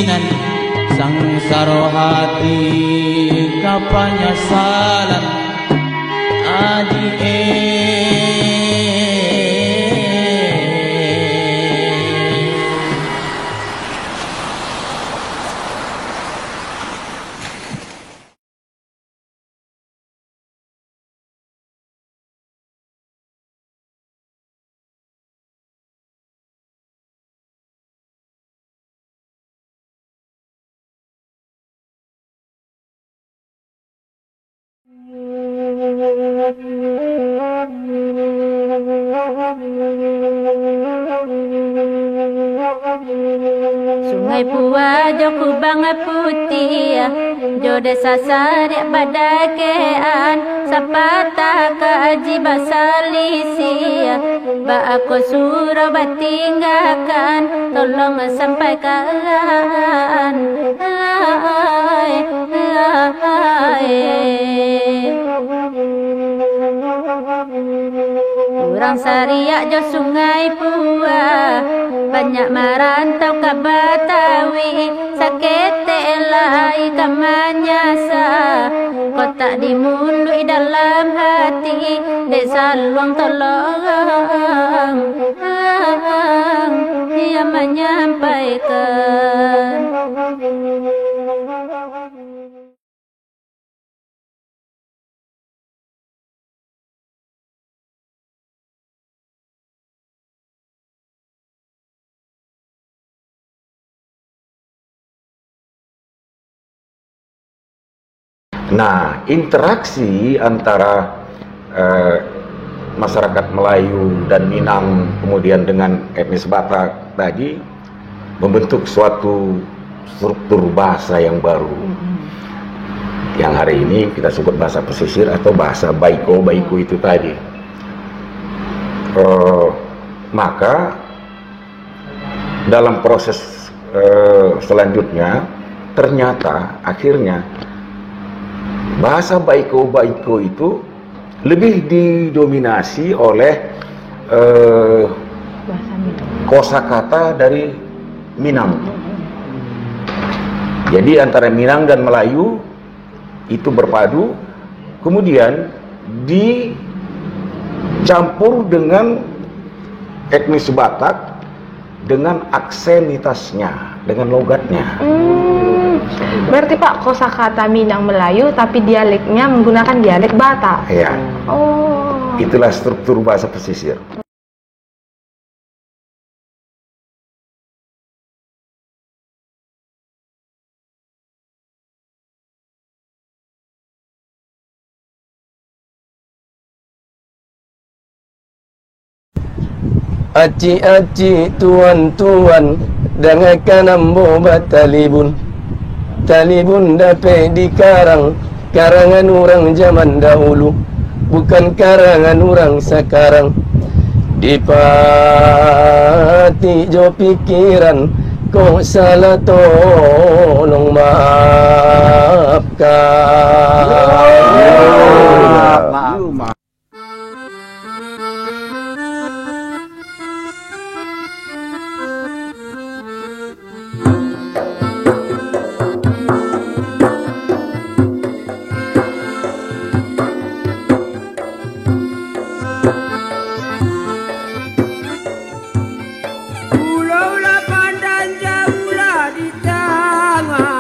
keinginan sangsara hati kapanyasalan adi Sungai Pua jo kubang putih jo desa Sariak badakean sapata kaji basalisi ba aku suruh batinggakan tolong sampaikan Orang Sariak jo Sungai Pua banyak merantau ke Betawi sakete lai kamanyasa kotak dimundui dalam hati desa luang tolong dia menyampaikan Nah, interaksi antara masyarakat Melayu dan Minang kemudian dengan etnis Batak tadi membentuk suatu struktur bahasa yang baru. Yang hari ini kita sebut bahasa pesisir atau bahasa Baiko itu tadi. Maka dalam proses selanjutnya ternyata akhirnya bahasa Baiko itu lebih didominasi oleh kosakata dari Minang. Jadi antara Minang dan Melayu itu berpadu, kemudian dicampur dengan etnis Batak dengan aksenitasnya, dengan logatnya. Berarti Pak kosakata Minang Melayu tapi dialeknya menggunakan dialek Batak. Ya. Oh. Itulah struktur bahasa pesisir. Aci-aci tuan-tuan dengarkan ambo batalibun talibun dape di karangan orang zaman dahulu bukan karangan orang sekarang dipati jo pikiran kok salah tolong maafkan. Pulau Lapan dan jauhlah di tengah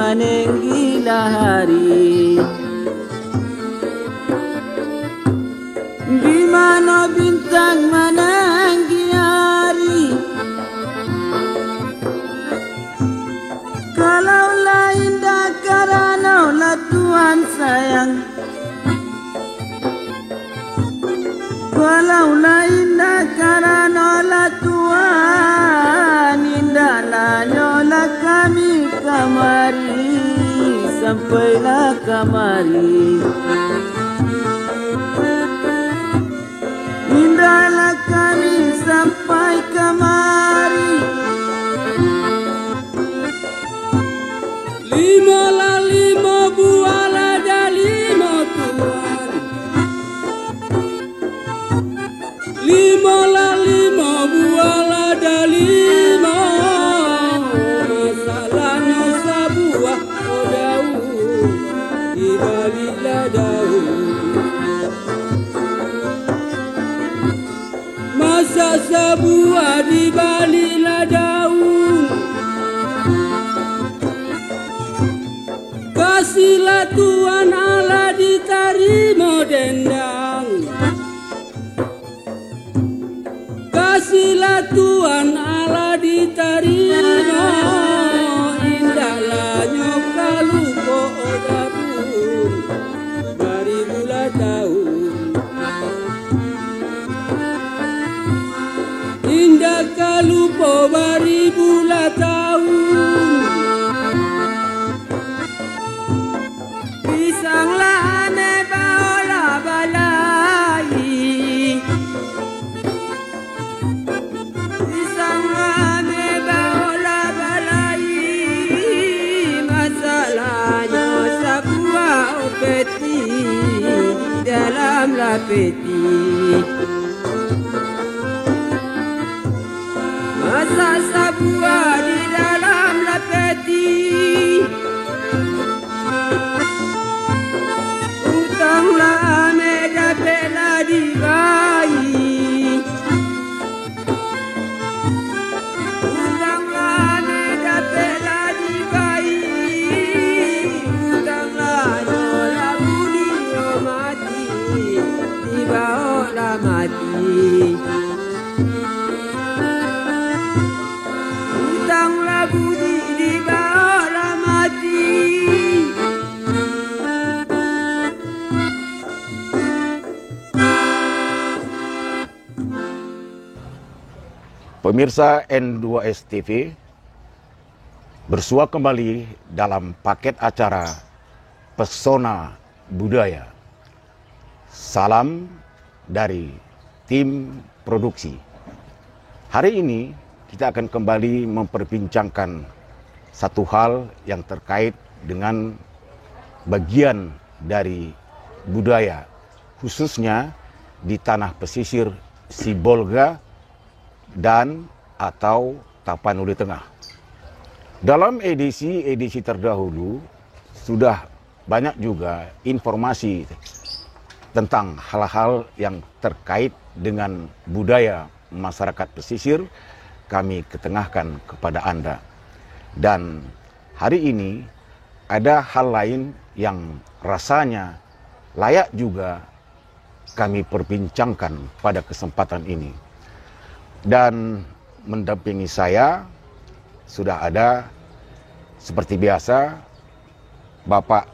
manenggi lahari. Di mana bintang manenggi hari. Kalaulah indah karenaulah Tuhan sayang. Kalaulah indah karenaulah Tuhan, indahlah nyolah kami kamari, sampailah kamari. Indahlah kami sampai kamari. Lima buah lada lima Tuhan. Lima buah lada lima. Masalahnya sebuah daun di balik daun. Masa sebuah di balik daun. Kasihlah Tuhan Allah diterima dendang. Kasihlah Tuhan Allah diterima. Indahlah nyoka lupa odapun dari bulan tahun. Indah kalupo bari bulan tahun. Pisanglah ane baola balai. Pisanglah ane baola balai. Masalahnya sebuah peti di dalam peti. Masa sebuah di dalam peti. Utanglah ame dapatlah dibayi. Utanglah ame dapatlah dibayi. Utanglah nyola budi mati, dibawa mati. Utanglah budi dibawa mati. Pemirsa N2S TV, bersua kembali dalam paket acara Pesona Budaya. Salam dari tim produksi. Hari ini kita akan kembali memperbincangkan satu hal yang terkait dengan bagian dari budaya, khususnya di tanah pesisir Sibolga dan atau Tapanuli Tengah. Dalam edisi terdahulu sudah banyak juga informasi tentang hal-hal yang terkait dengan budaya masyarakat pesisir kami ketengahkan kepada Anda. Dan hari ini ada hal lain yang rasanya layak juga kami perbincangkan pada kesempatan ini. Dan mendampingi saya sudah ada seperti biasa Bapak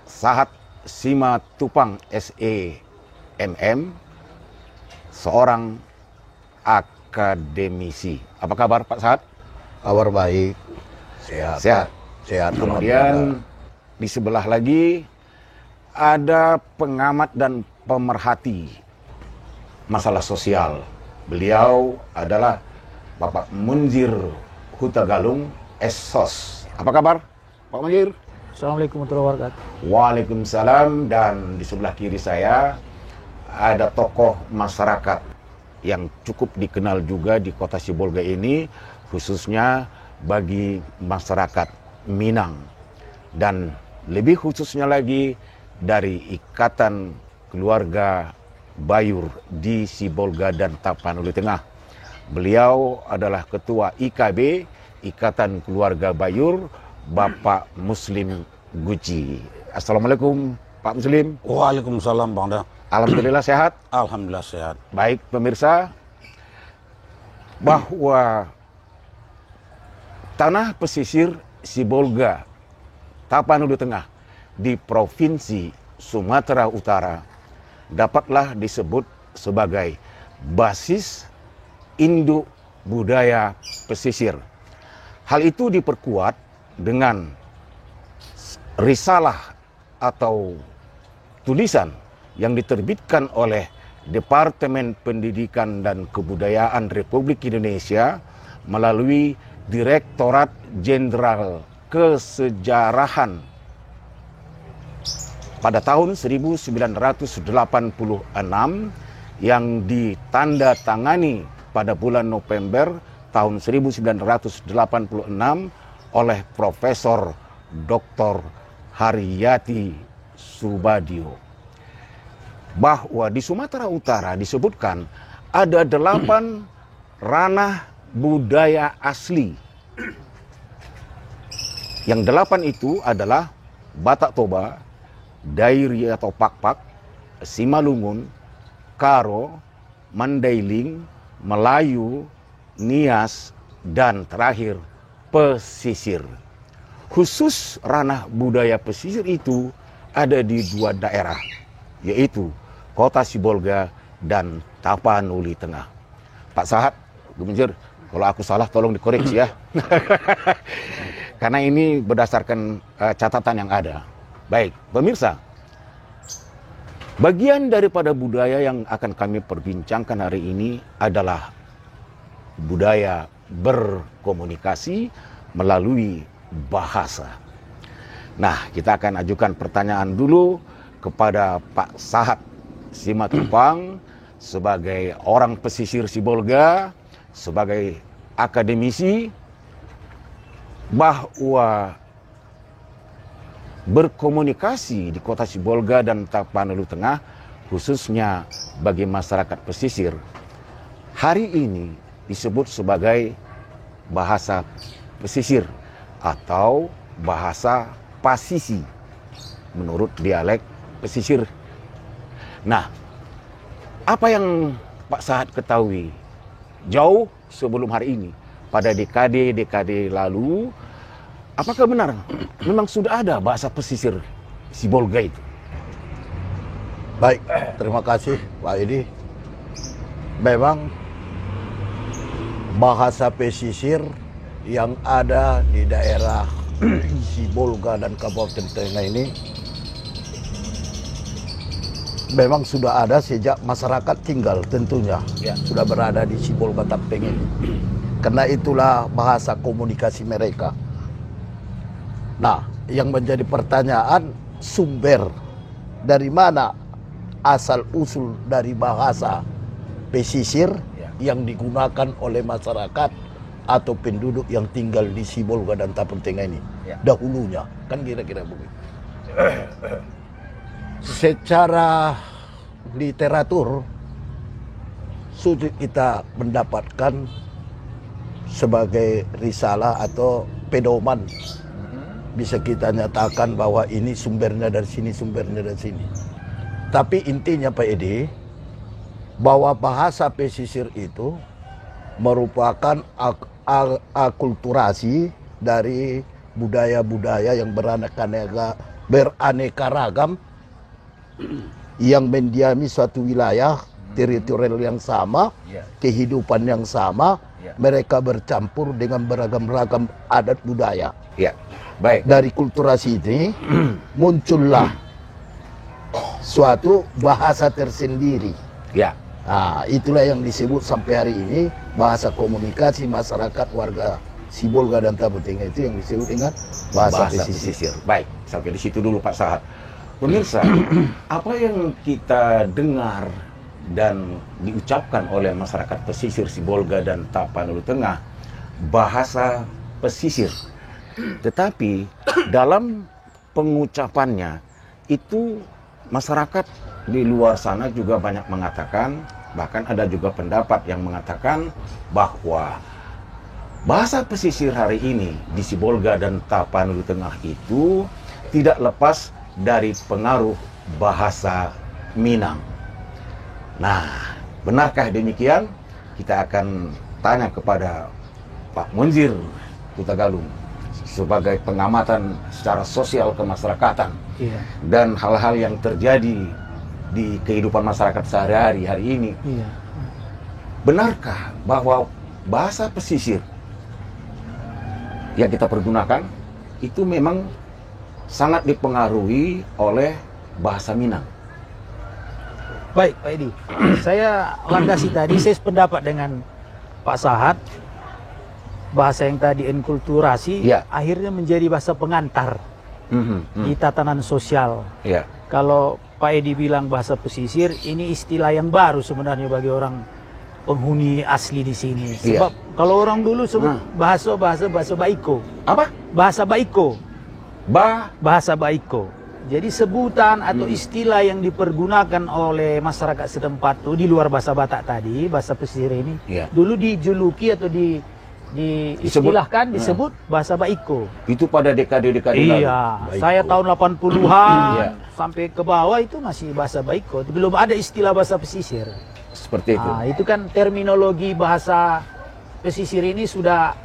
Sahat Simatupang SEMM, seorang akademisi. Apa kabar Pak Sahat? Kabar baik. Sehat. Kemudian di sebelah lagi ada pengamat dan pemerhati masalah sosial. Beliau adalah Bapak Munzir Hutagalung, SSOS. Apa kabar Pak Munzir? Assalamualaikum warahmatullahi wabarakatuh. Waalaikumsalam. Dan di sebelah kiri saya ada tokoh masyarakat yang cukup dikenal juga di kota Sibolga ini, khususnya bagi masyarakat Minang. Dan lebih khususnya lagi dari Ikatan Keluarga Bayur di Sibolga dan Tapanuli Tengah. Beliau adalah Ketua IKB, Ikatan Keluarga Bayur, Bapak Muslim Guci. Assalamualaikum Pak Muslim. Waalaikumsalam Bang Da. Alhamdulillah sehat. Alhamdulillah sehat. Baik pemirsa, bahwa tanah pesisir Sibolga, Tapanuli Tengah di Provinsi Sumatera Utara dapatlah disebut sebagai basis induk budaya pesisir. Hal itu diperkuat dengan risalah atau tulisan yang diterbitkan oleh Departemen Pendidikan dan Kebudayaan Republik Indonesia melalui Direktorat Jenderal Kesejarahan pada tahun 1986 yang ditandatangani pada bulan November tahun 1986 oleh Profesor Dr. Haryati Subadio, bahwa di Sumatera Utara disebutkan ada 8 ranah budaya asli. Yang 8 itu adalah Batak Toba, Dairi atau Pakpak, Simalungun, Karo, Mandailing, Melayu, Nias, dan terakhir pesisir. Khusus ranah budaya pesisir itu ada di 2 daerah, yaitu Kota Sibolga dan Tapanuli Tengah. Pak Sahat, Gumenjer, kalau aku salah tolong dikoreksi ya. Karena ini berdasarkan catatan yang ada. Baik, pemirsa, bagian daripada budaya yang akan kami perbincangkan hari ini adalah budaya berkomunikasi melalui bahasa. Nah, kita akan ajukan pertanyaan dulu kepada Pak Sahat Simatupang sebagai orang pesisir Sibolga, sebagai akademisi, bahwa berkomunikasi di Kota Sibolga dan Tapanuli Tengah, khususnya bagi masyarakat pesisir, hari ini disebut sebagai bahasa pesisir atau bahasa pasisi menurut dialek pesisir. Nah, apa yang Pak Sahat ketahui jauh sebelum hari ini, pada dekade-dekade lalu, apakah benar memang sudah ada bahasa pesisir Sibolga itu? Baik, terima kasih Pak Edi. Memang bahasa pesisir yang ada di daerah Sibolga dan Kabupaten Tengah ini memang sudah ada sejak masyarakat tinggal, tentunya sudah berada di Sibolga Tapeng ini. Karena itulah bahasa komunikasi mereka. Nah, yang menjadi pertanyaan, sumber dari mana asal usul dari bahasa pesisir yang digunakan oleh masyarakat atau penduduk yang tinggal di Sibolga dan Tapeng Tengah ini dahulunya, kan kira-kira begitu. Secara literatur sulit kita mendapatkan sebagai risalah atau pedoman, bisa kita nyatakan bahwa ini sumbernya dari sini, sumbernya dari sini. Tapi intinya Pak Edi, bahwa bahasa pesisir itu merupakan akulturasi dari budaya-budaya yang beraneka ragam yang mendiami suatu wilayah teritorial yang sama, kehidupan yang sama, mereka bercampur dengan beragam-ragam adat budaya. Ya, baik. Dari kulturasi ini muncullah suatu bahasa tersendiri. Ya. Nah, itulah yang disebut sampai hari ini bahasa komunikasi masyarakat warga Sibolga dan Tapeng Tengah, itu yang disebut dengan bahasa pesisir. Baik, sampai di situ dulu Pak Sahat. Pemirsa, apa yang kita dengar dan diucapkan oleh masyarakat pesisir Sibolga dan Tapanuli Tengah, bahasa pesisir. Tetapi dalam pengucapannya itu masyarakat di luar sana juga banyak mengatakan, bahkan ada juga pendapat yang mengatakan bahwa bahasa pesisir hari ini di Sibolga dan Tapanuli Tengah itu tidak lepas dari pengaruh bahasa Minang. Nah, benarkah demikian? Kita akan tanya kepada Pak Munzir Hutagalung sebagai pengamatan secara sosial kemasyarakatan Iya. dan hal-hal yang terjadi di kehidupan masyarakat sehari-hari hari ini. Iya. Benarkah bahwa bahasa pesisir yang kita pergunakan itu memang sangat dipengaruhi oleh bahasa Minang? Baik, Pak Edi. Saya landasi tadi, saya sependapat dengan Pak Sahat. Bahasa yang tadi enkulturasi, Ya. akhirnya menjadi bahasa pengantar di tatanan sosial. Ya, Kalau Pak Edi bilang bahasa pesisir, ini istilah yang baru sebenarnya bagi orang penghuni asli di sini. Iya. Sebab kalau orang dulu sebut bahasa Baiko. apa? Bahasa Baiko. Ba, Bahasa Baiko. Jadi sebutan atau istilah yang dipergunakan oleh masyarakat setempat itu di luar bahasa Batak tadi, bahasa pesisir ini, Iya. dulu dijuluki atau diistilahkan disebut bahasa Baiko. itu pada dekade-dekade lalu. Iya, saya tahun 80-an Iya. sampai ke bawah itu masih bahasa Baiko. Belum ada istilah bahasa pesisir. Seperti itu. Nah, itu kan terminologi bahasa pesisir ini sudah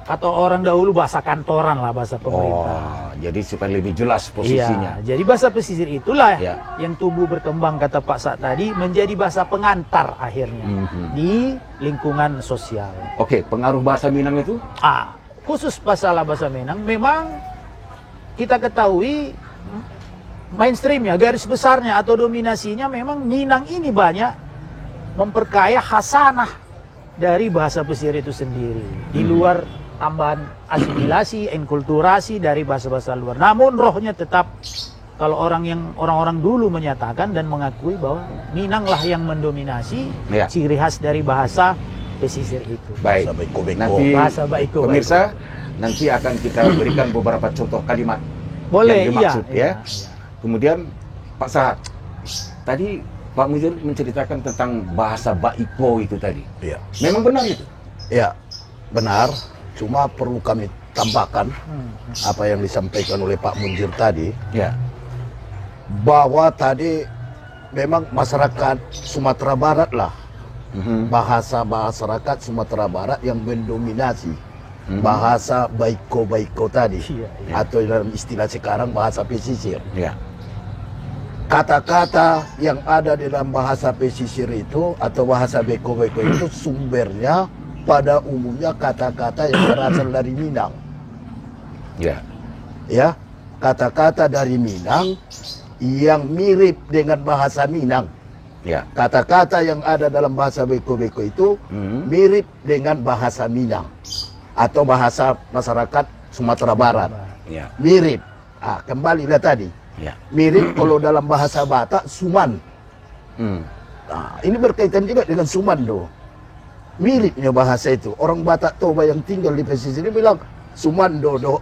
kata orang dahulu bahasa kantoran lah, bahasa pemerintah. Oh, jadi supaya lebih jelas posisinya. Iya, jadi bahasa pesisir itulah Iya. yang tumbuh berkembang kata Pak Sak tadi menjadi bahasa pengantar akhirnya di lingkungan sosial. Oke, pengaruh bahasa Minang itu? Khusus masalah bahasa Minang memang kita ketahui mainstreamnya, garis besarnya atau dominasinya memang Minang ini banyak memperkaya khasanah dari bahasa pesisir itu sendiri di luar tambahan asimilasi, enkulturasi dari bahasa-bahasa luar. Namun rohnya tetap kalau orang-orang dulu menyatakan dan mengakui bahwa Minang lah yang mendominasi Ya. ciri khas dari bahasa pesisir itu. Baik. Bahasa Baiko-Baiko. Nanti Bahasa Baiko. pemirsa, nanti akan kita berikan beberapa contoh kalimat Boleh, yang dimaksud iya. ya. Kemudian Pak Sahat, tadi Pak Munzir menceritakan tentang bahasa Baiko itu tadi. Iya. Memang benar itu? Ya, benar. Cuma perlu kami tambahkan apa yang disampaikan oleh Pak Munzir tadi, Ya. bahwa tadi memang masyarakat Sumatera Barat lah, bahasa masyarakat Sumatera Barat yang mendominasi bahasa Baiko-Baiko tadi, Iya, atau dalam istilah sekarang bahasa pesisir. Ya. Kata-kata yang ada di dalam bahasa pesisir itu atau bahasa Baiko-Baiko itu sumbernya pada umumnya kata-kata yang berasal dari Minang. Ya. Ya, kata-kata dari Minang yang mirip dengan bahasa Minang. Ya. Kata-kata yang ada dalam bahasa Baiko-Baiko itu mirip dengan bahasa Minang atau bahasa masyarakat Sumatera Barat. Ya. Mirip. Kembalilah tadi. Ya. Mirip kalau dalam bahasa Batak Suman. Hmm. Nah, ini berkaitan juga dengan Sumando. Miripnya bahasa itu. Orang Batak Toba yang tinggal di pesisir ini bilang Sumando do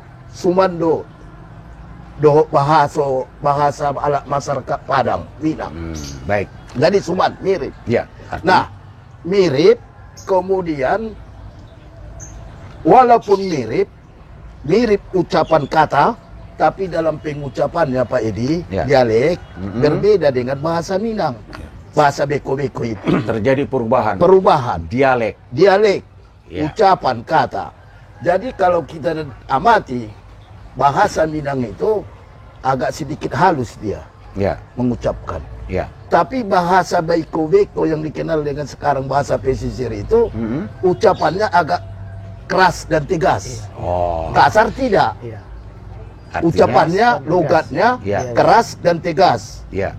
bahasa alat masyarakat Padang Minang. Baik. Jadi Suman mirip. Ya. Nah, mirip kemudian walaupun mirip ucapan kata, tapi dalam pengucapannya Pak Edi, Ya. dialek berbeda dengan bahasa Minang. Bahasa Baiko-Baiko itu terjadi perubahan. dialek, Ya. ucapan kata. Jadi kalau kita amati bahasa Minang itu agak sedikit halus dia Ya. mengucapkan. Ya. Tapi bahasa Baiko-Baiko yang dikenal dengan sekarang bahasa pesisir itu ucapannya agak keras dan tegas. Oh. Kasar tidak. Iya. Artinya- Ucapannya, logatnya Ya. keras dan tegas. Ya.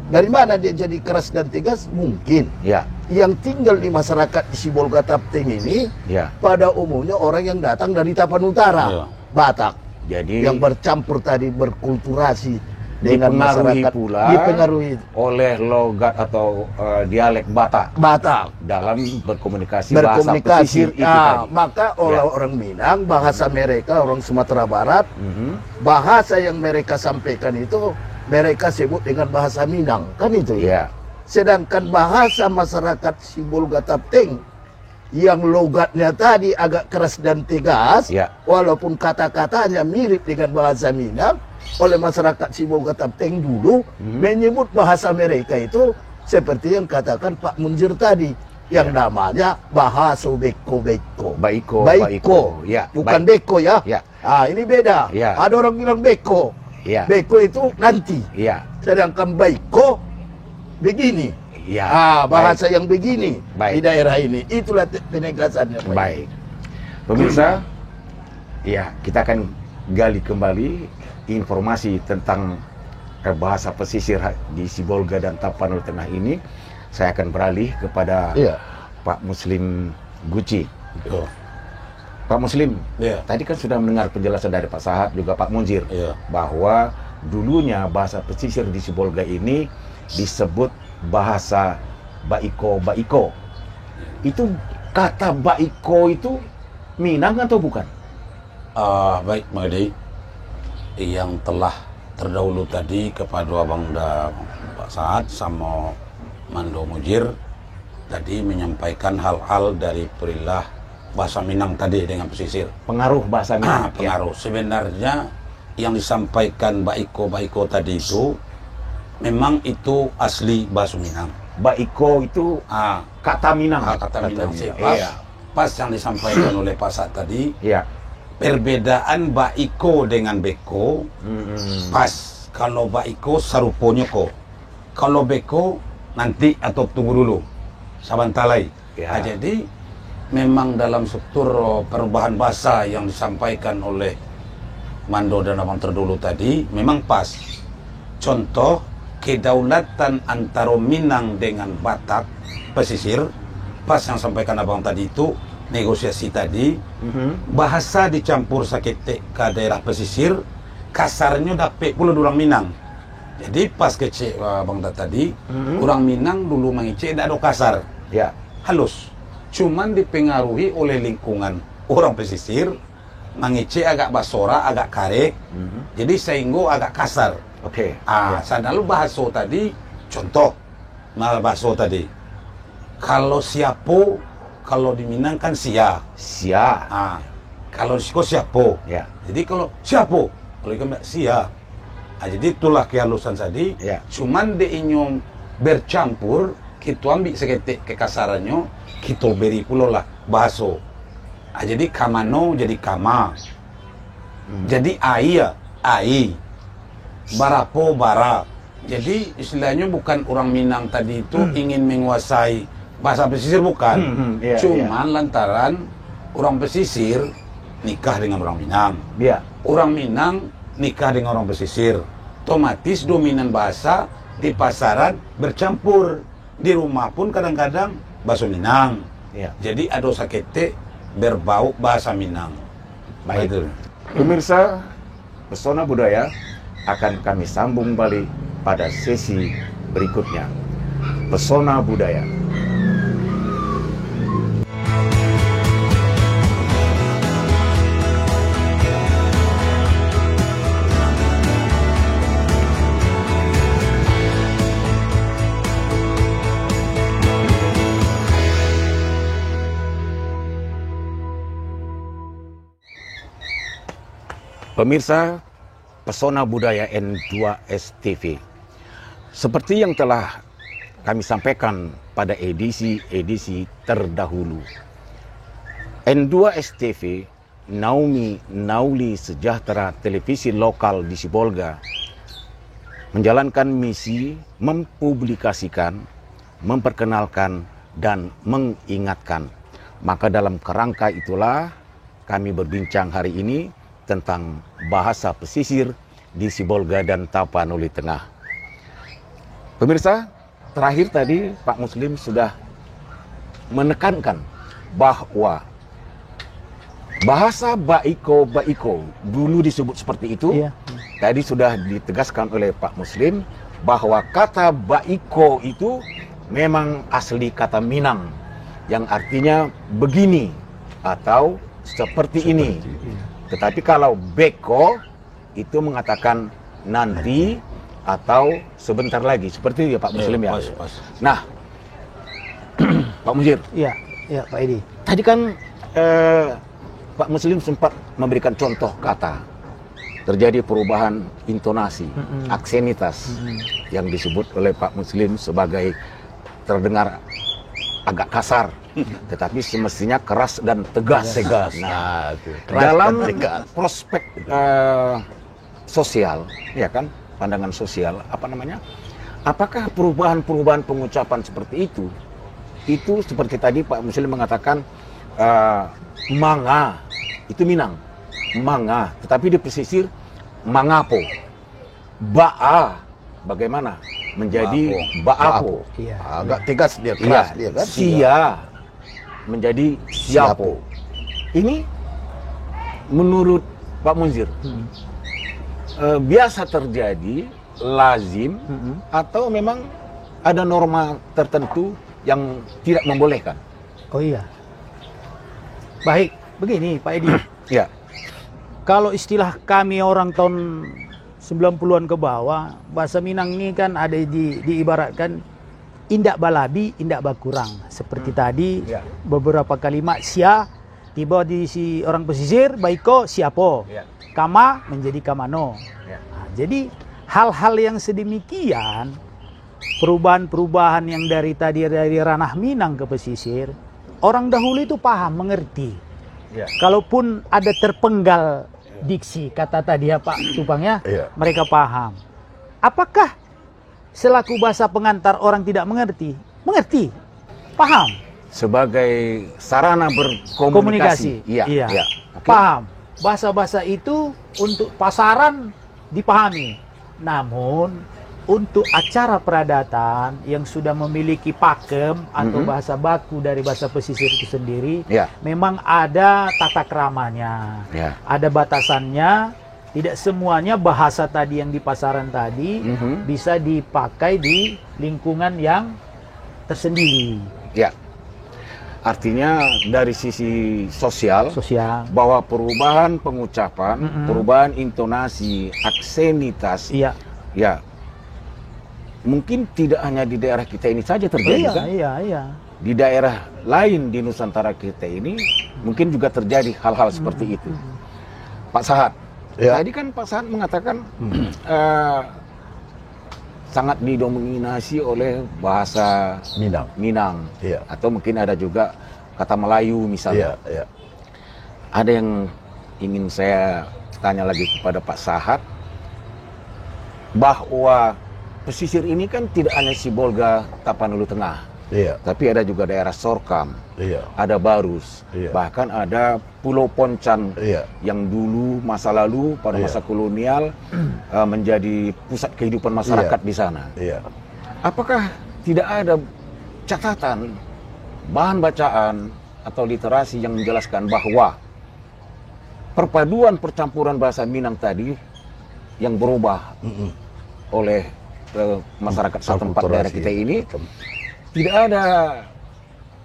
Dari mana dia jadi keras dan tegas? Mungkin Ya. yang tinggal di masyarakat di Sibolga Tapteng ini Ya. pada umumnya orang yang datang dari Tapan Utara, Batak, Jadi yang bercampur tadi berkulturasi dengan dipengaruhi masyarakat, pula dipengaruhi oleh logat atau dialek Batak dalam berkomunikasi bahasa pesisir itu tadi. maka orang Minang bahasa mereka orang Sumatera Barat, bahasa yang mereka sampaikan itu mereka sebut dengan bahasa Minang, kan itu ya. Ya. Sedangkan bahasa masyarakat Sibolga Tapteng yang logatnya tadi agak keras dan tegas, Ya. walaupun kata-katanya mirip dengan bahasa Minang, oleh masyarakat Sibolga Tapteng dulu menyebut bahasa mereka itu seperti yang katakan Pak Munzir tadi, yang namanya bahasa beko-beko. Baiko. Ya, Bukan baik. beko ya. Ya. Ini beda. Ya. Ada orang bilang beko. Ya. Beko itu nanti. Ya. Sedangkan baiko begini. Ya. Bahasa yang begini Baik. di daerah ini. Itulah penegasannya. Pak. Baik. Pemirsa, ya, kita akan gali kembali informasi tentang bahasa pesisir di Sibolga dan Tapanuli Tengah ini. Saya akan beralih kepada Iya. Pak Muslim Guci. Iya. Pak Muslim, Iya. tadi kan sudah mendengar penjelasan dari Pak Sahat juga Pak Munzir, Iya. bahwa dulunya bahasa pesisir di Sibolga ini disebut bahasa Baiko. Itu kata Baiko itu Minang atau bukan? Baik, Madi, yang telah terdahulu tadi kepada Abang Pak Saat sama Mando Mujir tadi menyampaikan hal-hal dari perilah bahasa Minang tadi dengan pesisir. Pengaruh bahasa Minang. Pengaruh. Sebenarnya yang disampaikan Baiko tadi itu memang itu asli bahasa Minang. Baiko itu kata Minang. Kata Minang. Iya. Pas yang disampaikan oleh Pak Saat tadi, Iya. perbedaan Baiko dengan Beko pas. Kalau Baiko saruponyo ko, kalau Beko nanti atau tunggu dulu sabantalai. Ya. Jadi memang dalam struktur perubahan bahasa yang disampaikan oleh Mando dan Abang terdahulu tadi memang pas. Contoh kedaulatan antara Minang dengan Batak pesisir, pas yang sampaikan Abang tadi itu negosiasi tadi, bahasa dicampur sakete ke daerah pesisir, kasarnya dapat pula orang Minang. Jadi pas kecil Bang tadi, orang Minang dulu mengecek tidak ada kasar, Ya. halus. Cuman dipengaruhi oleh lingkungan orang pesisir, mengecek agak basora, agak kare, jadi sehingga agak kasar. Oke. Sadalu bahasa tadi, contoh bahasa tadi. Kalau siapo, kalau di Minang kan sia. Sia. Kalau siko siapo. Ya. Jadi kalau siapo, kalau ikan sia. Jadi itulah kehalusan tadi. Ya. Cuman dia inyong bercampur, kita ambil seketik kekasarannya, kita beri pula lah bahasa. Jadi kamano jadi kama. Jadi ai. Barapo bara. Jadi istilahnya bukan orang Minang tadi itu ingin menguasai bahasa pesisir, bukan. Iya, Cuman lantaran orang pesisir nikah dengan orang Minang. Iya. Orang Minang nikah dengan orang pesisir. Otomatis dominan bahasa di pasaran bercampur. Di rumah pun kadang-kadang bahasa Minang. Iya. Jadi ada sakete berbau bahasa Minang. Baik. Itu. Pemirsa, Pesona Budaya akan kami sambung balik pada sesi berikutnya. Pesona Budaya. Pemirsa Pesona Budaya N2S TV, seperti yang telah kami sampaikan pada edisi terdahulu, N2S TV Nauli Sejahtera televisi lokal di Sibolga menjalankan misi mempublikasikan, memperkenalkan, dan mengingatkan. Maka dalam kerangka itulah kami berbincang hari ini tentang bahasa pesisir di Sibolga dan Tapanuli Tengah. Pemirsa, terakhir tadi Pak Muslim sudah menekankan bahwa bahasa Baiko dulu disebut seperti itu. Iya. Tadi sudah ditegaskan oleh Pak Muslim bahwa kata Baiko itu memang asli kata Minang yang artinya begini atau seperti ini. Tetapi kalau Beko itu mengatakan nanti atau sebentar lagi, seperti itu ya Pak Muslim ya. Pas. Nah, Pak Mujir, Iya. Ya, Pak Edi. Tadi kan Pak Muslim sempat memberikan contoh kata. Terjadi perubahan intonasi, aksenitas yang disebut oleh Pak Muslim sebagai terdengar agak kasar, tetapi semestinya keras dan tegas. Nah, dalam prospek sosial, ya kan, pandangan sosial, apa namanya? Apakah perubahan-perubahan pengucapan seperti itu seperti tadi Pak Muslim mengatakan manga itu Minang, manga, tetapi di pesisir mangapo, ba'a bagaimana menjadi ba'apo, Iya. Agak tegas dia, keras dia kan. sia menjadi siapo. Ini menurut Pak Munzir biasa terjadi, lazim, atau memang ada norma tertentu yang tidak membolehkan? Oh iya. Baik, begini Pak Edi. Ya. Kalau istilah kami orang tahun 90-an ke bawah, bahasa Minang ini kan ada diibaratkan indak balabi, indak bakurang. Seperti tadi Ya. beberapa kalimat sia tiba di si orang pesisir, baiko siapo. Ya. Kama menjadi kamano. Ya. Nah, jadi hal-hal yang sedemikian, perubahan-perubahan yang dari ranah Minang ke pesisir, orang dahulu itu paham, mengerti. Ya. Kalaupun ada terpenggal diksi, kata tadi ya Pak Tupang ya, Iya. mereka paham. Apakah selaku bahasa pengantar orang tidak mengerti? Mengerti, paham, Sebagai sarana berkomunikasi. komunikasi, Iya. Ya. Oke. paham. Bahasa-bahasa itu untuk pasaran dipahami. Namun untuk acara peradatan yang sudah memiliki pakem atau bahasa baku dari bahasa pesisir itu sendiri, Ya. memang ada tata keramanya, Ya. ada batasannya. Tidak semuanya bahasa tadi yang di pasaran tadi bisa dipakai di lingkungan yang tersendiri. Ya. Artinya dari sisi sosial, bahwa perubahan pengucapan, perubahan intonasi, aksenitas, Iya. ya mungkin tidak hanya di daerah kita ini saja terjadi, Iya, kan? iya. Di daerah lain di Nusantara kita ini mungkin juga terjadi hal-hal seperti itu. Pak Sahat, Ya. tadi kan Pak Sahat mengatakan sangat didominasi oleh bahasa Minang, Iya. atau mungkin ada juga kata Melayu misalnya. Iya. Ada yang ingin saya tanya lagi kepada Pak Sahat, bahwa pesisir ini kan tidak hanya Sibolga, Tapanuli Tengah, Iya. tapi ada juga daerah Sorkam, Iya. ada Barus, Iya. bahkan ada Pulau Poncan Iya. yang dulu masa lalu pada Iya. masa kolonial menjadi pusat kehidupan masyarakat di sana. Iya. Apakah tidak ada catatan, bahan bacaan atau literasi yang menjelaskan bahwa perpaduan percampuran bahasa Minang tadi yang berubah oleh masyarakat setempat daerah kita ini tidak ada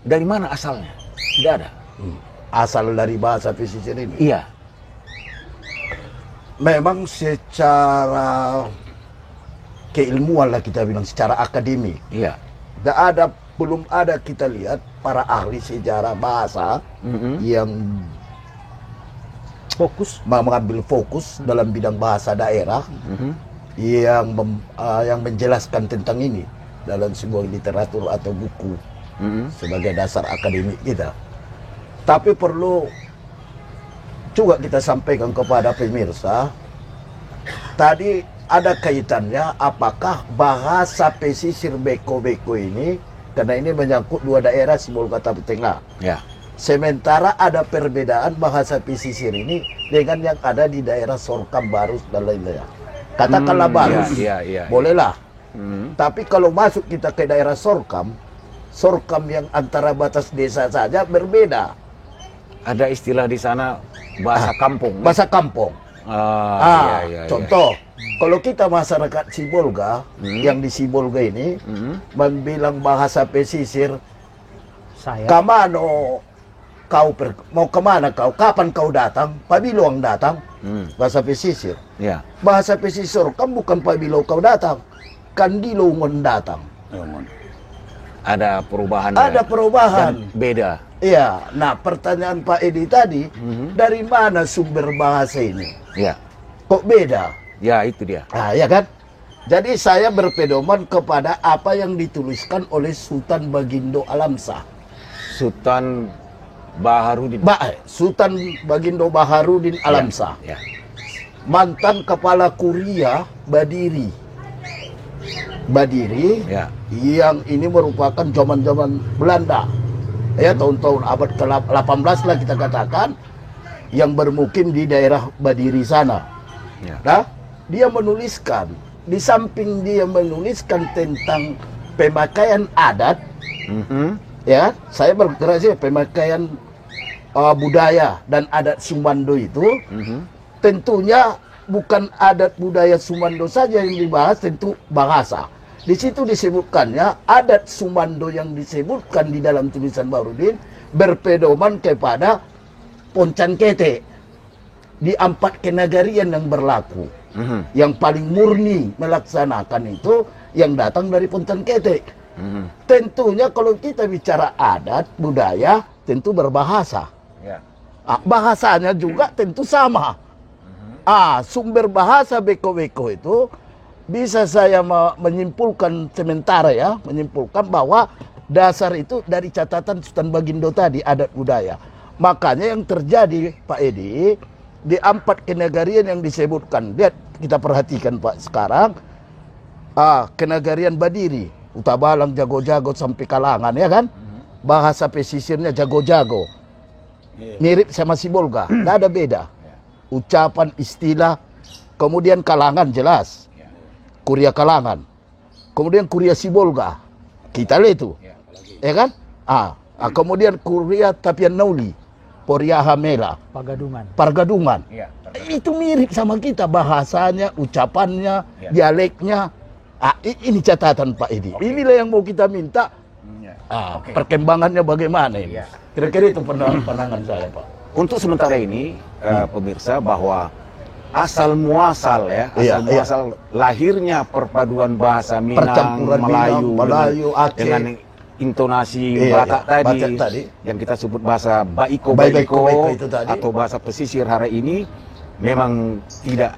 dari mana asalnya? Tidak ada. Asal dari bahasa pesisir ini. Iya. Memang secara keilmuan lah kita bilang, secara akademik. Iya. Belum ada kita lihat para ahli sejarah bahasa yang mengambil fokus dalam bidang bahasa daerah yang menjelaskan tentang ini dalam sebuah literatur atau buku sebagai dasar akademik kita. Tapi perlu juga kita sampaikan kepada pemirsa, tadi ada kaitannya apakah bahasa pesisir beko-beko ini, karena ini menyangkut dua daerah Sibolga Tengah. Ya. Sementara ada perbedaan bahasa pesisir ini dengan yang ada di daerah Sorkam, Barus, dan lain-lainnya. Katakanlah Barus, iya. bolehlah. Tapi kalau masuk kita ke daerah Sorkam yang antara batas desa saja berbeda. Ada istilah di sana bahasa kampung. Bahasa kampung. Iya. Contoh, kalau kita masyarakat Sibolga, yang di Sibolga ini, membilang bahasa pesisir, kamano kau mau kemana kau? Kapan kau datang? Pabiluang datang. Bahasa pesisir. Ya. Bahasa pesisir kan bukan pabilo kau datang, kandilungon datang. Ada perubahan. Ada perubahan. Dan beda. Iya, nah pertanyaan Pak Edi tadi, dari mana sumber bahasa ini? Ya, Kok beda? ya itu dia. Nah, ya kan? Jadi saya berpedoman kepada apa yang dituliskan oleh Sultan Bagindo Alamsyah. Sultan Baharudin. Sultan Bagindo Baharudin Alamsyah. Ya. Mantan kepala Kuria Badiri. Badiri Ya. yang ini merupakan zaman-zaman Belanda. Ya, tahun-tahun abad ke-18 lah kita katakan, yang bermukim di daerah Badiri sana. Ya. Nah, dia menuliskan, di samping dia menuliskan tentang pemakaian adat, ya, saya bergerak sih pemakaian budaya dan adat Sumando itu, tentunya bukan adat budaya Sumando saja yang dibahas, tentu bahasa. Di situ disebutkannya adat Sumando yang disebutkan di dalam tulisan Baharudin berpedoman kepada Poncan Kete di 4 kenagarian yang berlaku. Yang paling murni melaksanakan itu yang datang dari Poncan Kete. Tentunya kalau kita bicara adat budaya tentu berbahasa. Ya. Bahasanya juga tentu sama. Sumber bahasa beko-beko itu bisa saya menyimpulkan sementara ya, menyimpulkan bahwa dasar itu dari catatan Sultan Bagindo tadi, adat budaya. Makanya yang terjadi Pak Edi, di 4 kenagarian yang disebutkan, lihat kita perhatikan Pak sekarang, kenagarian Badiri, Utabalang, Jago-Jago sampai Kalangan ya kan, bahasa pesisirnya Jago-Jago, mirip sama Sibolga, tidak ada beda, ucapan istilah. Kemudian Kalangan jelas, Kuria Kalangan, kemudian Kuria Sibolga, kita lihat itu, ya kan? Kemudian Kuria Tapian Nauli, Poria Hamela, Pargadungan. Ya. Itu mirip sama kita, bahasanya, ucapannya, dialeknya. Ini catatan Pak Edi. Inilah yang mau kita minta. Perkembangannya bagaimana ini? Kira-kira itu pandangan saya Pak. Untuk sementara ini, pemirsa, bahwa asal muasal ya, muasal lahirnya perpaduan bahasa Minang, Percampuran Melayu, Aceh, dengan intonasi Batak tadi, yang kita sebut bahasa Baiko itu tadi, atau bahasa pesisir hari ini memang tidak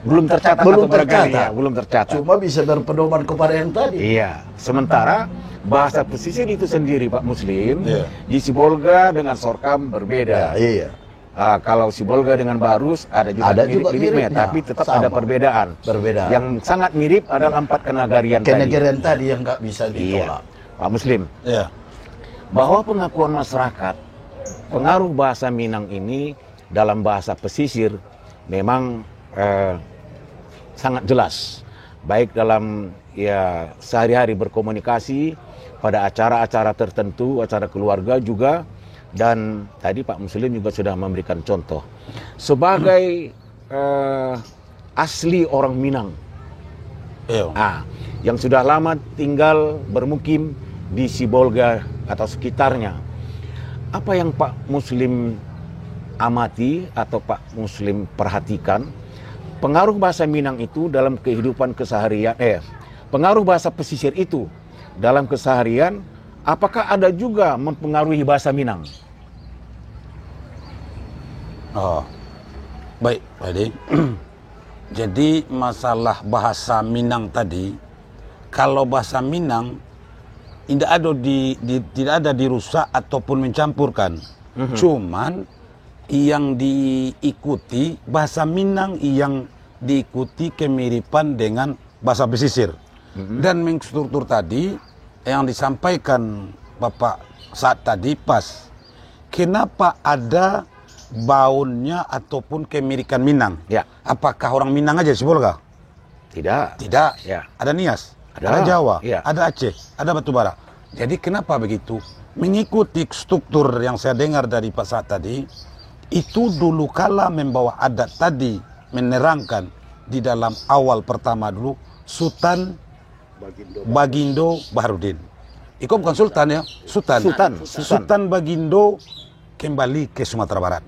belum tercatat. Cuma bisa berpedoman kepada yang tadi. Iya. Sementara bahasa pesisir itu sendiri Pak Muslim, di Sibolga dengan Sorkam berbeda. Kalau Sibolga dengan Barus ada juga mirip-miripnya, tapi tetap ada perbedaan. Yang sangat mirip adalah 4 kenagarian tadi yang nggak bisa ditolak. Pak Muslim, bahwa pengakuan masyarakat pengaruh bahasa Minang ini dalam bahasa pesisir memang sangat jelas, baik dalam sehari-hari berkomunikasi, pada acara-acara tertentu, acara keluarga juga. Dan tadi Pak Muslim juga sudah memberikan contoh sebagai asli orang Minang, yang sudah lama tinggal bermukim di Sibolga atau sekitarnya. Apa yang Pak Muslim amati atau Pak Muslim perhatikan, pengaruh bahasa Minang itu dalam kehidupan keseharian, pengaruh bahasa pesisir itu dalam keseharian, apakah ada juga mempengaruhi bahasa Minang? Baik, Pak Edi. Jadi masalah bahasa Minang tadi, kalau bahasa Minang tidak ada dirusak ataupun mencampurkan. Cuman yang diikuti bahasa Minang yang diikuti kemiripan dengan bahasa pesisir. Dan struktur tadi yang disampaikan Bapak saat tadi pas. Kenapa ada baunnya ataupun kemirikan Minang? Apakah orang Minang aja Sibolga? Tidak. Ada Nias, ada Jawa, ada Aceh, ada Batubara. Jadi kenapa begitu? Mengikuti struktur yang saya dengar dari Pak Saat tadi, itu dulu kala membawa adat tadi, menerangkan di dalam awal pertama dulu Sultan Bagindo Baharudin. Itu bukan Sultan ya, Sultan Bagindo kembali ke Sumatera Barat.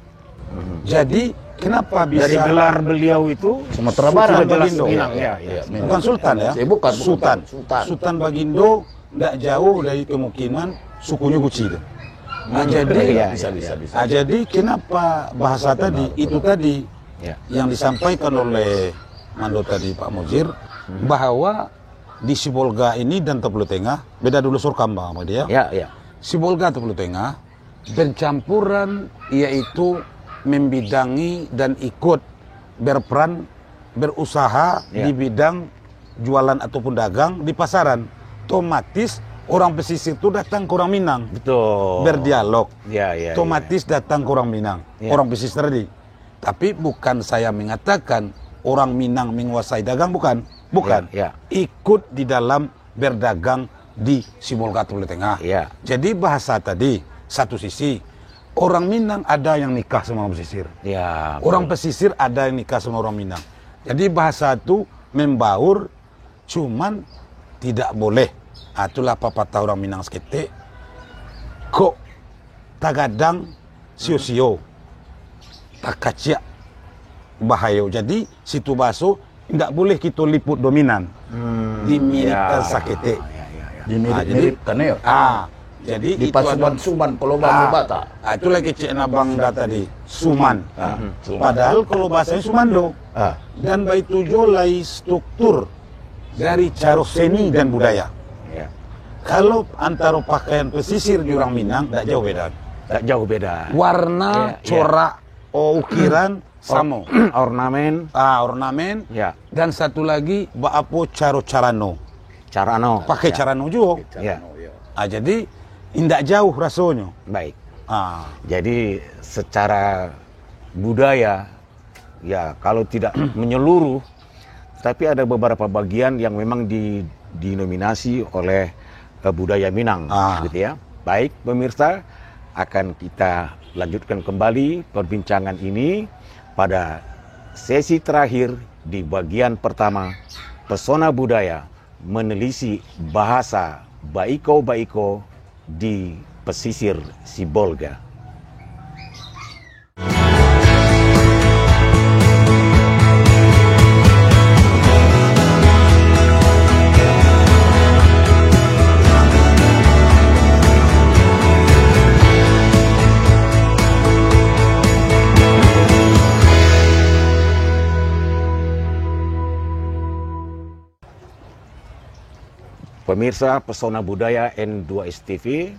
Jadi kenapa bisa dari gelar beliau itu Sumatera Barat Bagindo? Bukan Sultan ya, bukan Sultan Bagindo tidak jauh dari kemungkinan sukunya Guci itu. Nah, jadi kenapa bahasa tadi itu tadi yang disampaikan oleh Mando tadi Pak Mujir bahwa di Sibolga ini dan Tepelu Tengah beda dulu Surkam Bang dia. Sibolga Tepelu Tengah bercampuran, yaitu membidangi dan ikut berperan berusaha di bidang jualan ataupun dagang di pasaran. Otomatis orang pesisir itu datang ke orang Minang. Betul. Berdialog. Otomatis datang ke orang Minang. Orang pesisir tadi. Tapi bukan saya mengatakan orang Minang menguasai dagang, bukan. Ikut di dalam berdagang di Sibolga Tepelu Tengah. Jadi bahasa tadi satu sisi orang Minang ada yang nikah sama orang pesisir. Orang pesisir ada yang nikah sama orang Minang. Jadi bahasa itu membaur, cuman tidak boleh. Itulah pepatah orang Minang sekete. Kok tagadang sio-sio, takacia bahaya. Jadi situ baso tidak boleh kita liput dominan. Dimiripkan sakete. Dimirip-miripkan ya. Jadi di Pasuman Suman kalau Bang Bata. Itu lagi cek nabang tadi Suman. Padahal kalau bahasanya Sumando. Dan baitu jolai struktur dari cara seni dan budaya. Kalau antara pakaian pesisir di orang Minang tak jauh beda. Warna, corak, ukiran sama. Ornamen. Ornamen. Dan satu lagi baapo carano. Pakai carano juga. Jadi tidak jauh rasanya. Baik. Jadi secara budaya kalau tidak menyeluruh, tapi ada beberapa bagian yang memang dinominasi oleh budaya Minang, gitu ya. Baik pemirsa, akan kita lanjutkan kembali perbincangan ini pada sesi terakhir di bagian pertama, pesona budaya menelisik bahasa baiko-baiko di pesisir Sibolga. Pemirsa Pesona Budaya N2S TV,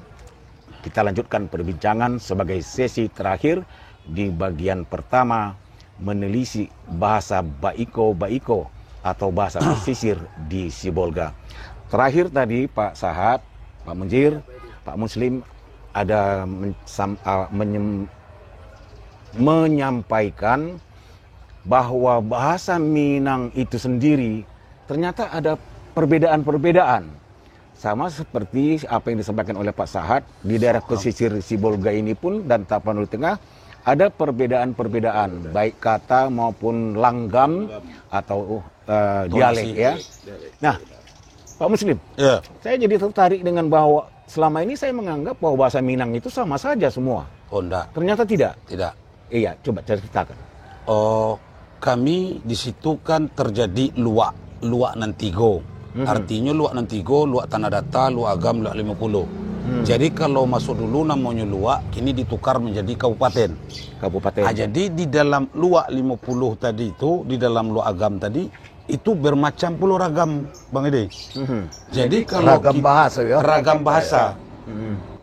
kita lanjutkan perbincangan sebagai sesi terakhir di bagian pertama menelisik bahasa baiko-baiko atau bahasa pesisir di Sibolga. Terakhir tadi Pak Sahat, Pak Munjir, Pak Muslim ada menyampaikan bahwa bahasa Minang itu sendiri ternyata ada perbedaan-perbedaan. Sama seperti apa yang disampaikan oleh Pak Sahat, di daerah pesisir Sibolga ini pun dan Tapanuli Tengah ada perbedaan-perbedaan, baik kata maupun langgam atau dialek ya. Nah, Pak Muslim, saya jadi tertarik dengan bahwa selama ini saya menganggap bahwa bahasa Minang itu sama saja semua. Enggak. Ternyata tidak. Iya, coba ceritakan. Kami di situ kan terjadi luak Nantigo. Artinya luak Nantigo, luak Tanah Data, luak Agam, luak 50. Jadi kalau masuk dulu namanya luak, kini ditukar menjadi kabupaten. Jadi di dalam luak 50 tadi itu, di dalam luak Agam tadi, itu bermacam puluh ragam, Bang Ede. Jadi kalau ragam bahasa ya. Ragam bahasa.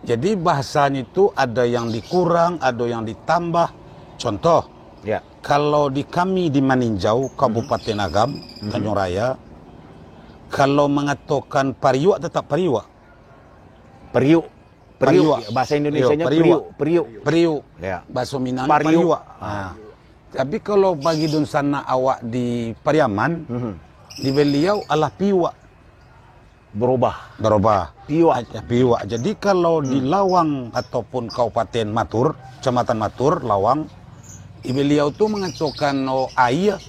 Jadi bahasanya itu ada yang dikurang, ada yang ditambah. Contoh, kalau di kami di Maninjau, Kabupaten Agam, Tanjung Raya, kalau mengatakan pariuk tetap pariuk. Periuk. Bahasa Indonesianya periuk. Bahasa Minang pariuk. Tapi kalau bagi dun sana awak di Pariaman, di beliau adalah piwak. Berubah. Piwak. Jadi kalau di Lawang ataupun Kabupaten Matur, Kecamatan Matur, Lawang, di beliau tuh mengatakan air.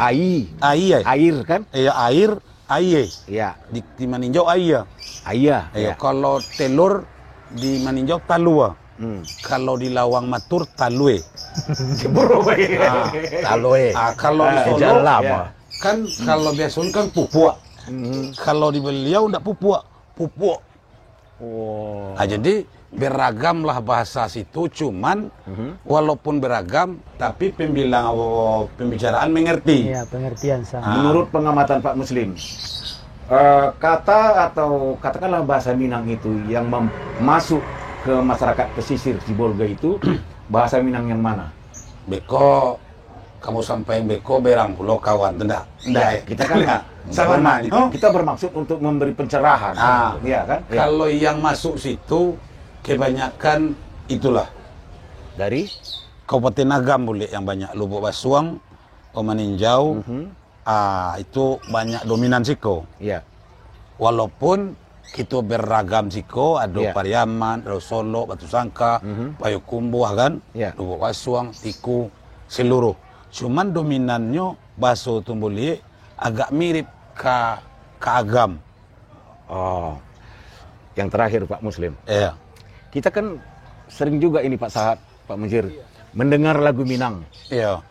Air kan? Air. Di Maninjau air. Kalau telur di Maninjau talua. Kalau di Lawang Matur talue. Talue. Kalau di Solo kan kalau biasanya kan pupuk. Kalau di beliau ndak pupuk. Oh. Nah, jadi beragamlah bahasa situ, cuman walaupun beragam, tapi pembicaraan mengerti. Iya, pengertian sama. Menurut pengamatan Pak Muslim, kata atau katakanlah bahasa Minang itu yang masuk ke masyarakat pesisir Sibolga itu bahasa Minang yang mana? Beko, kamu sampai beko berang pulau kawan, tidak? Kita kan sama nanya. Kita bermaksud untuk memberi pencerahan, iya kan? Ya. Kalau yang masuk situ kebanyakan itulah Dari Kabupaten Agam boleh yang banyak, Lubuk Basuang, Omaninjau, itu banyak dominan siko. Iya. Walaupun kita beragam siko, ada Iya. Pariaman, ada Solo, Batu Sangka, Payakumbuh kan, Iya. Lubuk Basuang, Tiku, seluruh. Cuman dominannya bahasa Tumbuli agak mirip ke Agam. Oh. Yang terakhir Pak Muslim. Iya. Kita kan sering juga ini Pak Sahat, Pak Mujir, mendengar lagu Minang. Iya.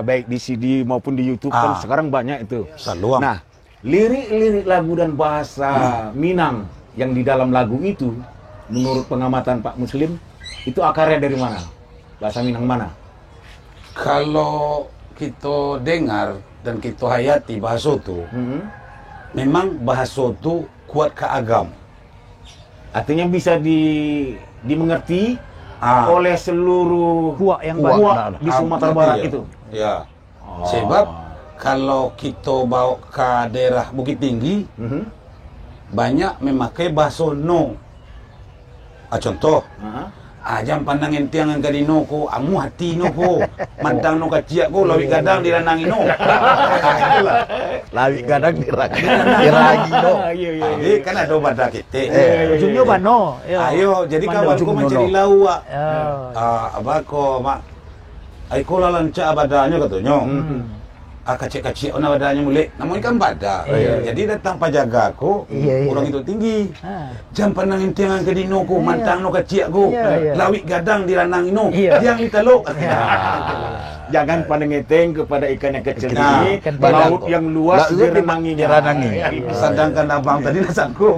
Baik di CD maupun di YouTube kan sekarang banyak itu. Saluang. Nah, lirik-lirik lagu dan bahasa Minang yang di dalam lagu itu, menurut pengamatan Pak Muslim, itu akarnya dari mana? Bahasa Minang mana? Kalau kita dengar dan kita hayati bahasa itu, memang bahasa itu kuat ke Agam. Artinya bisa dimengerti oleh seluruh Kuak yang kuak di Sumatera Barat itu. Ya. Sebab kalau kita bawa ke daerah Bukit Tinggi, banyak memakai bahasa no. Contoh, jam pandang entiang ang kadino ko, amu hati no ko, mandang no kaciak ko, lawi kadang dilanangin no. Lawi kadang diragi no. Jadi kan ada badak kita. Ujungnya bano. Ayo, jadi kawan ko mencari lawa. Apa ko, mak? Ay ko lalanca abadanya katanya. Kacik-kacik ona badanya mulai. Namun kan badak. Jadi datang pajaga ko, orang itu tinggi. Jam pandang entiang ang kadino ko, mandang no kaciak ko, lawi gadang dilanangin no. Yang italok. Jangan pandang eteng kepada ikan yang kecil ini, laut yang luas direnanginya. Sedangkan abang tadi nasangku.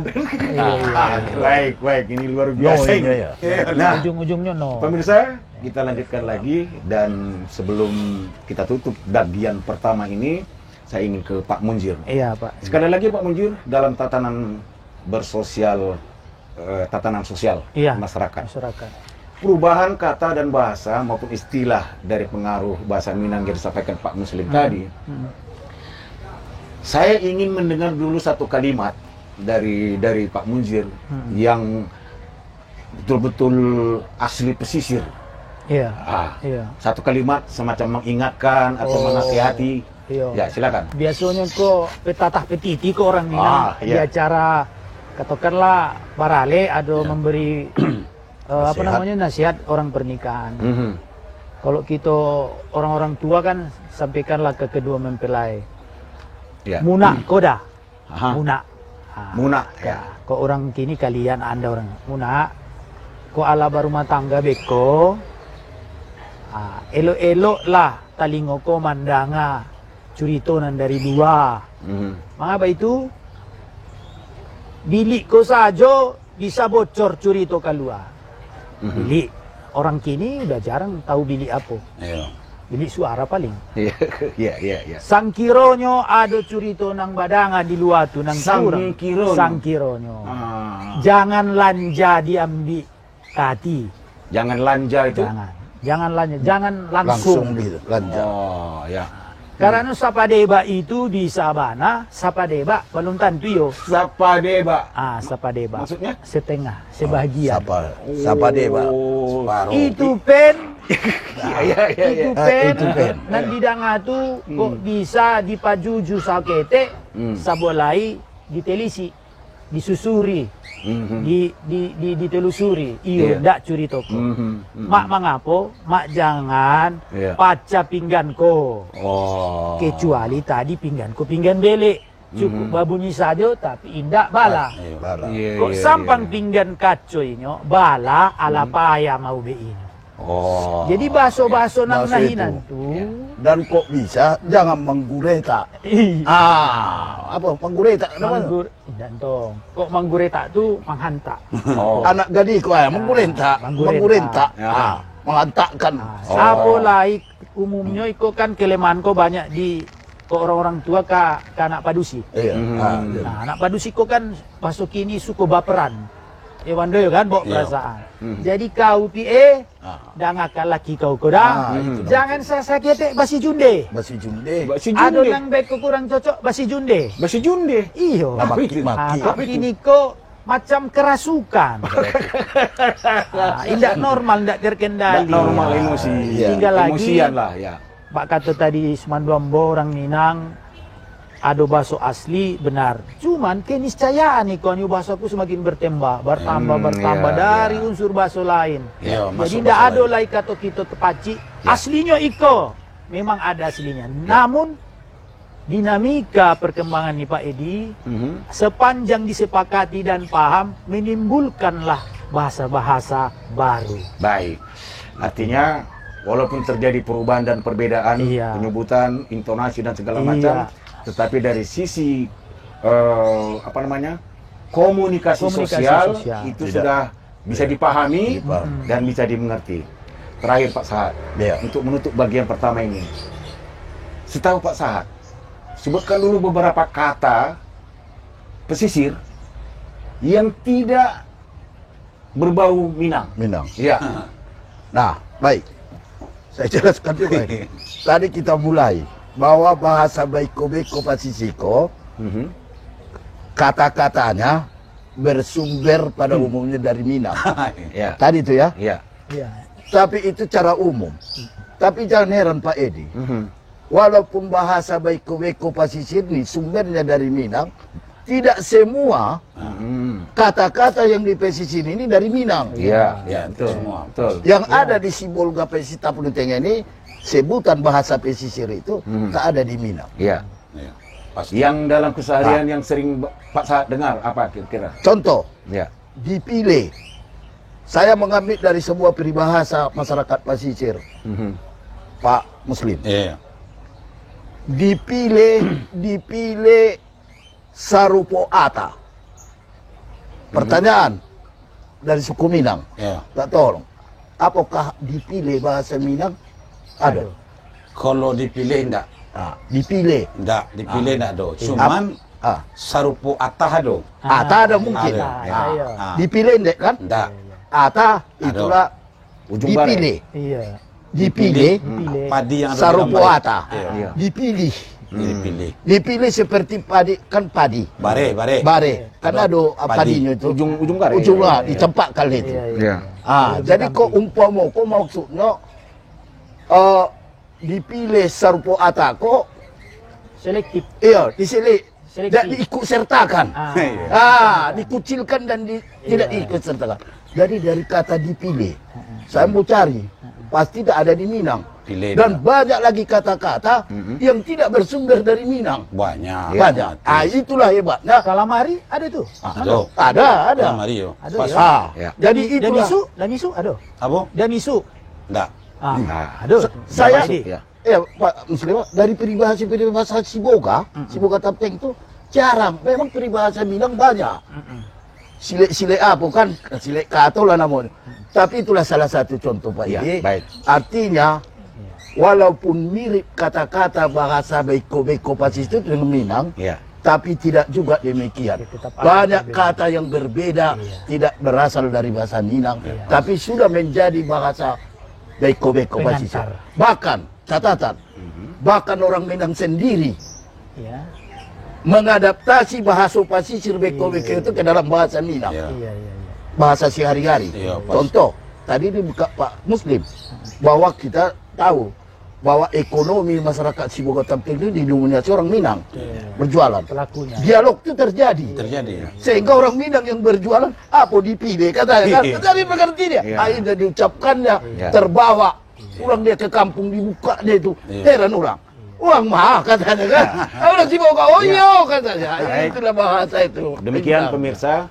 Baik, ini luar biasa ini. Nah, Ujung-ujungnya no. pemirsa, kita lanjutkan lagi dan sebelum kita tutup bagian pertama ini, saya ingin ke Pak Munjir. Iya, Pak. Sekali lagi Pak Munjir, dalam tatanan bersosial, tatanan sosial masyarakat. Perubahan kata dan bahasa maupun istilah dari pengaruh bahasa Minang yang disampaikan Pak Muslim tadi. Saya ingin mendengar dulu satu kalimat dari Pak Munjir yang betul-betul asli pesisir. Iya. Satu kalimat semacam mengingatkan atau menasihati. Ya, silakan. Biasanya kok petatah petiti ke orang Minang di acara katakanlah barale ada memberi nasihat orang pernikahan. Kalau kita orang-orang tua kan sampaikanlah ke kedua mempelai. Munak koda. Munak. Munak. Kok orang kini kalian Anda orang munak. Kok ala berumah tangga beko. Elok-elok lah talingo ko mandanga curitonan dari dua. Mengapa itu? Bilik ko saja bisa bocor curito keluar. Bilik orang kini udah jarang tahu bilik apa. Bilik suara paling. Iya. Sangkironyo ada curito nang badanga di luar tu nang Sangkironyo. Sangkironyo. Jangan lanja diambil hati. Jangan lanja itu. Jangan lanja, jangan langsung gitu, lanja. Oh, ya. Karena sapadeba itu di sabana, sapadeba belum tentu yo. Sapadeba. Sapadeba. Maksudnya? Setengah, sebahagian. Sapadeba. Itu pen. Itu pen. Nan di danga tu kok bisa dipajuju sakete, sabolai ditelisi, disusuri. Ditelusuri ndak curi toko. Mak mangapo, mak jangan paca pingganku. Kecuali tadi pingganku pinggan belek. Cukup babunyi saja tapi indak bala. Kok sampang pinggan kaco inyo, bala ala paya mau be inyo. Jadi baso-baso nang nahinan tu Dan kok bisa jangan menggureta. Apa menggureta? Dan dong. Kok manggureta tuh menghantak. Anak gadis kok menggureta, menggureta. Menghantakkan. Sapo laik umumnya iko kan kelemahan ko banyak di ke orang-orang tua ke anak padusi. Iya. Nah, anak padusi ko kan masuk kini suku baperan. Ewan doyo kan bawa perasaan. Jadi kau pie dan akan laki kau koda. Jangan sakit basi junde. Basi junde. Ada nang baik kurang cocok basi junde. Basi junde. Iyo. Maki. Ini kok macam kerasukan. Indak normal, indak terkendali. Normal emosi. Tinggal lagi. Emosian lah ya. Pak kata tadi Semanduambo orang Minang ada bahasa asli benar. Cuman keniscayaan nih kalau bahasa aku semakin bertambah dari unsur bahasa lain. Jadi tidak ada lagi kata kita tepaci. Aslinya iko memang ada aslinya. Namun dinamika perkembangan nih Pak Edi sepanjang disepakati dan paham menimbulkanlah bahasa-bahasa baru. Baik. Artinya walaupun terjadi perubahan dan perbedaan penyebutan, intonasi dan segala macam, tetapi dari sisi komunikasi sosial itu sudah bisa dipahami dan bisa dimengerti. Terakhir Pak Sahat, untuk menutup bagian pertama ini, setahu Pak Sahat, sebutkan dulu beberapa kata pesisir yang tidak berbau Minang. Ya. Nah, baik. Saya jelaskan juga ini. Tadi kita mulai bahwa bahasa Beko-Beko Pasisiko kata-katanya bersumber pada umumnya dari Minang. Tadi itu ya. Tapi itu cara umum. Tapi jangan heran Pak Edi. Walaupun bahasa Beko-Beko Pasisir ini sumbernya dari Minang, tidak semua kata-kata yang di pesisir ini dari Minang. Betul. Yang ada di Sibolga Pesita Punuteng ini sebutan bahasa pesisir itu tak ada di Minang. Yang dalam keseharian yang sering Pak Sahat dengar apa kira-kira? Contoh, dipilih. Saya mengambil dari sebuah peribahasa masyarakat pesisir, Pak Muslim. Dipilih sarupo ata. Pertanyaan dari suku Minang. Tak tolong. Apakah dipilih bahasa Minang? Ada. Kalau dipilih enggak? Dipilih. Enggak, dipilih enggak do. Cuman sarupo atah do. Ata ada mungkin. Dipilih enggak kan? Enggak. Ata itulah ujung dipilih. Dipilih padi yang ada sarupo dalam ata. Dipilih. Dipilih seperti padi, kan padi. Bare. Kan ada padinya itu. Ujung bare. Ujungnya dicempak kali itu. Jadi kok umpama kok maksudnya dipilih sarupo ata kok Selektif. iya tidak diikut sertakan. Dikucilkan dan tidak diikut sertakan. Jadi dari kata dipilih, saya mau cari pasti tak ada di Minang. Dan banyak lagi kata-kata yang tidak bersumber dari Minang. Banyak. Itulah hebatnya. Kalamari ada tuh. Ada. Kalamari yo. Jadi itulah. Dan isu ada. Apa? Dan isu. Enggak. Ada. Saya Pak Muslim, dari peribahasa Siboga Tapteng itu jarang. Memang peribahasa Minang banyak. Silek apa kan? Silek kato lah namanya. Tapi itulah salah satu contoh Pak Edi. Artinya walaupun mirip kata-kata bahasa Beko-Beko Pasisir dengan Minang, tapi tidak juga demikian. Banyak kata yang berbeda tidak berasal dari bahasa Minang, tapi sudah menjadi bahasa Beko-Beko Pasisir. Bahkan catatan, bahkan orang Minang sendiri mengadaptasi bahasa pasisir Beko-Beko itu ke dalam bahasa Minang. Bahasa sehari-hari. Contoh, tadi dibuka Pak Muslim bahwa kita tahu bahwa ekonomi masyarakat Siboga Tapteng itu didominasi orang Minang berjualan. Dialog itu terjadi. Sehingga orang Minang yang berjualan apa dipilih katanya kan? Tadi mengerti dia. Akhirnya diucapkannya terbawa. Pulang dia ke kampung dibuka dia itu. Heran orang. Uang mah katanya kan. Orang Siboga katanya. Itulah bahasa itu. Demikian pemirsa,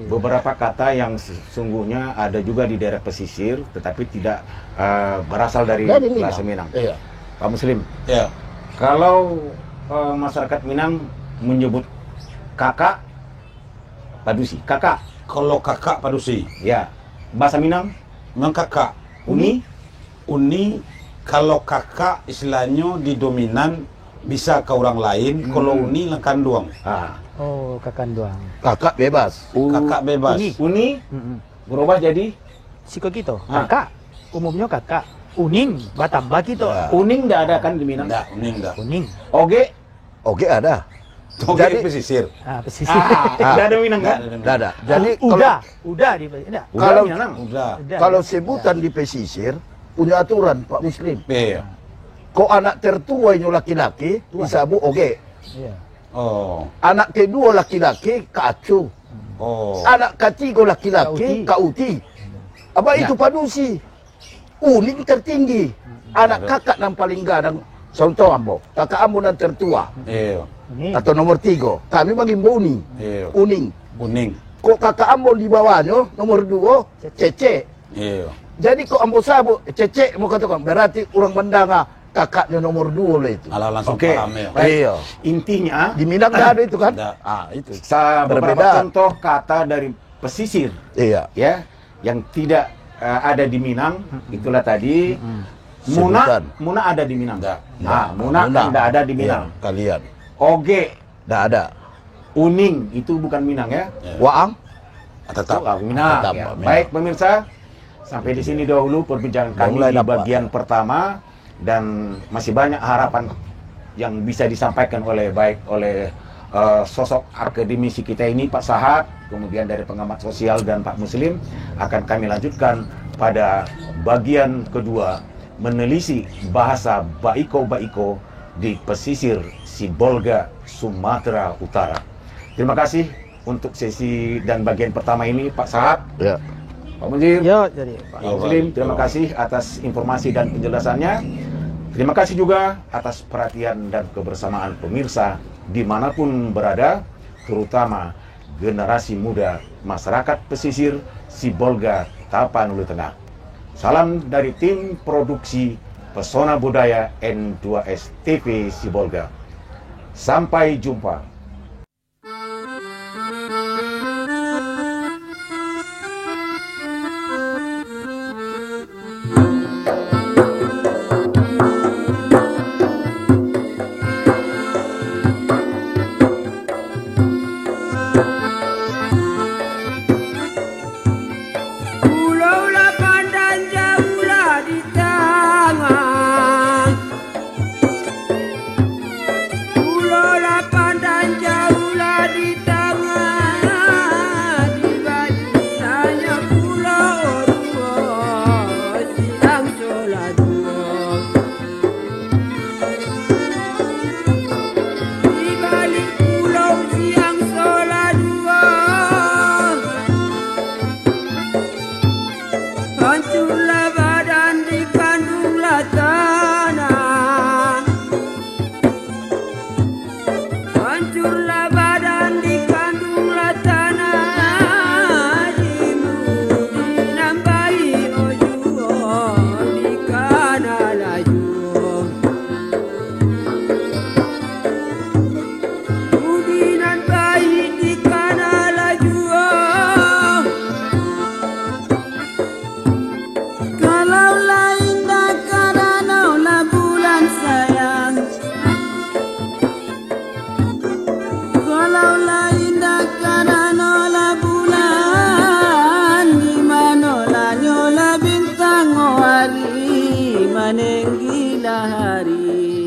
beberapa kata yang sesungguhnya ada juga di daerah pesisir tetapi tidak berasal dari bahasa Minang. Pak Muslim. Ya. Kalau masyarakat Minang menyebut kakak padusi, kakak. Kalau kakak padusi. Ya. Bahasa Minang Memang kakak. uni. Uni kalau kakak istilahnya di dominan bisa ke orang lain. Kalau uni lekan doang. Ah. Oh, kakanduang. Kakak bebas. Kakak bebas. Uni berubah jadi Siko gitu. Ah. Kakak. Umumnya kakak. Uning, batamba gitu. Ya. uning nggak ada kan di Minang? Enggak, uni enggak. Uning. Oge. Oke ada. Oke, Jadi- pesisir. Ah, pesisir. Nggak ada Minang kan? Tidak ada. Jadi Udah di enggak. Udah Kalau- Minang. Udah. Udah, kalau ya. sebutan di pesisir punya aturan Pak Muslim. Iya. Kok anak tertua ini laki-laki disabu oke. Iya. Oh. Anak kedua laki-laki kacu. Oh. Anak ketiga laki-laki kauti. Apa itu padusi? Uning tertinggi. Anak kakak yang paling gadang. Contoh ambo, kakak ambo yang tertua Iya. Uning. atau nomor 3. Kami bagi uning. Iya. Uning. Kuning. Kok kakak ambo di bawahnya nomor 2 cece. Iya. Jadi kok ambo sabu cece mau katakan berarti orang Bandanga kakaknya nomor 2 lah itu. Alah langsung Oke. paham ya. Iya. Intinya Di Minang nggak ada itu kan? Nggak. Ah itu. beberapa Berbeda. contoh kata dari pesisir Iya. ya yang tidak ada di Minang, itulah tadi. Sebutan. Muna ada di Minang. Nggak. Nah, Muna kan tidak ada di Minang. Iya, kalian. Oge, Nggak ada. uning itu bukan Minang ya. Waang. Tetap. Oh, Minang. Tetap, Ya. Minang. Baik pemirsa, sampai di sini dahulu perbincangan kami Mulai di dapat. bagian pertama dan masih banyak harapan yang bisa disampaikan oleh sosok akademisi kita ini Pak Sahat, kemudian dari pengamat sosial dan Pak Muslim akan kami lanjutkan pada bagian kedua menelisik bahasa baiko-baiko di pesisir Sibolga, Sumatera Utara. Terima kasih untuk sesi dan bagian pertama ini Pak Sahat, Ya. Pak Munzir, Yo, jadi Pak. Pak Muslim, terima kasih atas informasi dan penjelasannya. Terima kasih juga atas perhatian dan kebersamaan pemirsa dimanapun berada, terutama generasi muda masyarakat pesisir Sibolga, Tapanuli Tengah. Salam dari tim produksi Pesona Budaya N2S TV Sibolga. Sampai jumpa. Pulau lah pandang jauh lah di tangan. Pulau lah pandang jauh lah di tangan. Di barisannya pulau dua, siang sholat dua. Di balik pulau siang sholat dua. Hancurlah badan dikandunglah tanah. Hancurlah badan dikandunglah tanah. Dimudi nambahi ojuo dikana laju. Budi nambahi dikana laju. Kalau lain tak karena bulan sayang. Kalau lain tak karena bulan, di mana nyola bintang hari, manenggila hari.